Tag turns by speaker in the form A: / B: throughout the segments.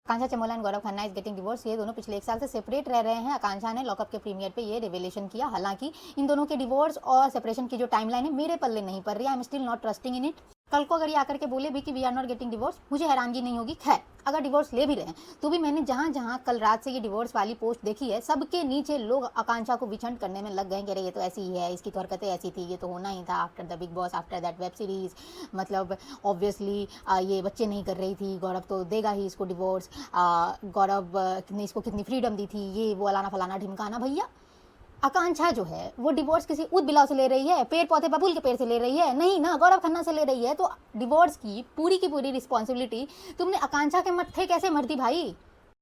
A: Akanksha Chamola and Gaurav Khanna is getting divorce. ये दोनों पिछले 1 साल से सेपरेट रह रहे हैं। आकांक्षा ने लॉकअप के प्रीमियर पे ये रिवेलेशन किया। हालांकि इन दोनों के डिवोर्स और सेपरेशन की जो टाइमलाइन है मेरे पल्ले नहीं पड़ रही। I am still not trusting in it. कल को अगर ये आकर के बोले भी कि we are not getting divorce, मुझे हैरानगी नहीं होगी। खैर, अगर डिवोर्स ले भी रहे हैं तो भी मैंने जहां जहां कल रात से ये डिवोर्स वाली पोस्ट देखी है, सबके नीचे लोग आकांक्षा को विछंड करने में लग गए कि अरे ये तो ऐसी ही है, इसकी तो हरकतें ऐसी थी, ये तो होना ही था after the big boss, after that web series. मतलब ऑब्वियसली ये बच्चे नहीं कर रही थी, गौरव तो देगा ही इसको डिवोर्स। गौरव ने इसको कितनी फ्रीडम दी थी, ये वो अलाना फलाना ढिमकाना। भैया, आकांक्षा जो है वो डिवोर्स किसी उद बिलाव से ले रही है, पेड़ पौधे बबूल के पेड़ से ले रही है? नहीं ना, गौरव खन्ना से ले रही है। तो डिवोर्स की पूरी रिस्पॉन्सिबिलिटी तुमने आकांक्षा के मत्थे कैसे मर दी भाई?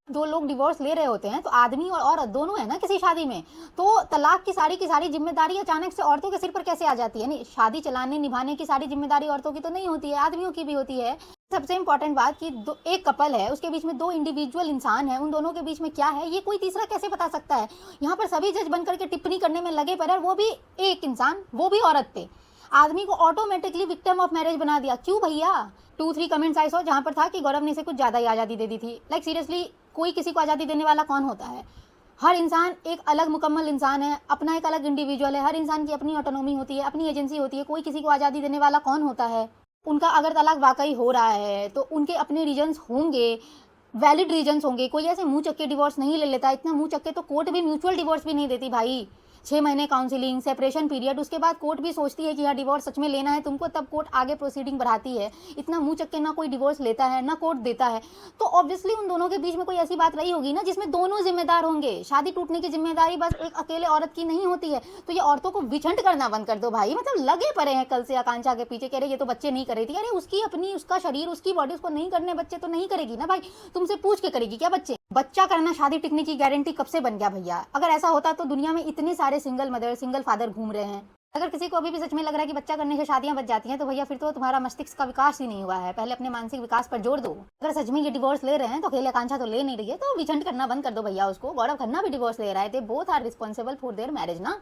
A: दो लोग डिवोर्स ले रहे होते हैं तो आदमी और औरत दोनों है ना किसी शादी में, तो तलाक की सारी जिम्मेदारी अचानक से औरतों के सिर पर कैसे आ जाती है? नहीं, शादी चलाने निभाने की सारी जिम्मेदारी औरतों की तो नहीं होती है, आदमियों की भी होती है। सबसे इंपॉर्टेंट बात कि एक कपल है, उसके बीच में 2 इंडिविजुअल इंसान है, उन दोनों के बीच में क्या है ये कोई तीसरा कैसे बता सकता है? यहाँ पर सभी जज बनकर के टिप्पणी करने में लगे पर वो भी एक इंसान, वो भी औरत पे। आदमी को ऑटोमेटिकली विक्टिम ऑफ मैरिज बना दिया। क्यों भैया? 2-3 कमेंट्स आई सो जहाँ पर था कि गौरव ने इसे कुछ ज़्यादा ही आज़ादी दे दी थी। लाइक सीरियसली, कोई किसी को आज़ादी देने वाला कौन होता है? हर इंसान एक अलग मुकम्मल इंसान है, अपना एक अलग इंडिविजुअल है, हर इंसान की अपनी ऑटोनॉमी होती है, अपनी एजेंसी होती है। कोई किसी को आज़ादी देने वाला कौन होता है? उनका अगर तलाक वाकई हो रहा है तो उनके अपने रीजंस होंगे, वैलिड रीजंस होंगे। कोई ऐसे मुंह चक्के डिवोर्स नहीं ले लेता। इतना मुंह चक्के तो कोर्ट भी म्यूचुअल डिवोर्स भी नहीं देती भाई। 6 महीने काउंसिलिंग, सेपरेशन पीरियड, उसके बाद कोर्ट भी सोचती है कि हाँ डिवोर्स सच में लेना है तुमको, तब कोर्ट आगे प्रोसीडिंग बढ़ाती है। इतना मुंह चक्के ना कोई डिवोर्स लेता है ना कोर्ट देता है। तो ऑब्वियसली उन दोनों के बीच में कोई ऐसी बात रही होगी ना जिसमें दोनों जिम्मेदार होंगे। शादी टूटने की जिम्मेदारी बस एक अकेले औरत की नहीं होती है। तो ये औरतों को विछंड करना बंद कर दो भाई। मतलब लगे पड़े हैं कल से आकांक्षा के पीछे, कह रहे ये तो बच्चे नहीं कर रही थी। अरे उसकी अपनी, उसका शरीर, उसकी बॉडी, उसको नहीं करने बच्चे तो नहीं करेगी ना भाई। तुमसे पूछ के करेगी क्या बच्चे? बच्चा करना शादी टिकने की गारंटी कब से बन गया भैया? अगर ऐसा होता तो दुनिया में इतने सारे सिंगल मदर, सिंगल फादर घूम रहे हैं। अगर किसी को अभी भी सच में लग रहा है कि बच्चा करने से शादियां बच जाती हैं तो भैया फिर तो तुम्हारा मस्तिष्क का विकास ही नहीं हुआ है। पहले अपने मानसिक विकास पर जोर दो। अगर सच में ये डिवोर्स ले रहे हैं तो अकेले आकांक्षा तो ले नहीं रही है, तो विछंड करना बंद कर दो भैया उसको। गौरव खन्ना भी डिवोर्स ले रहा है। They both are responsible for their marriage ना।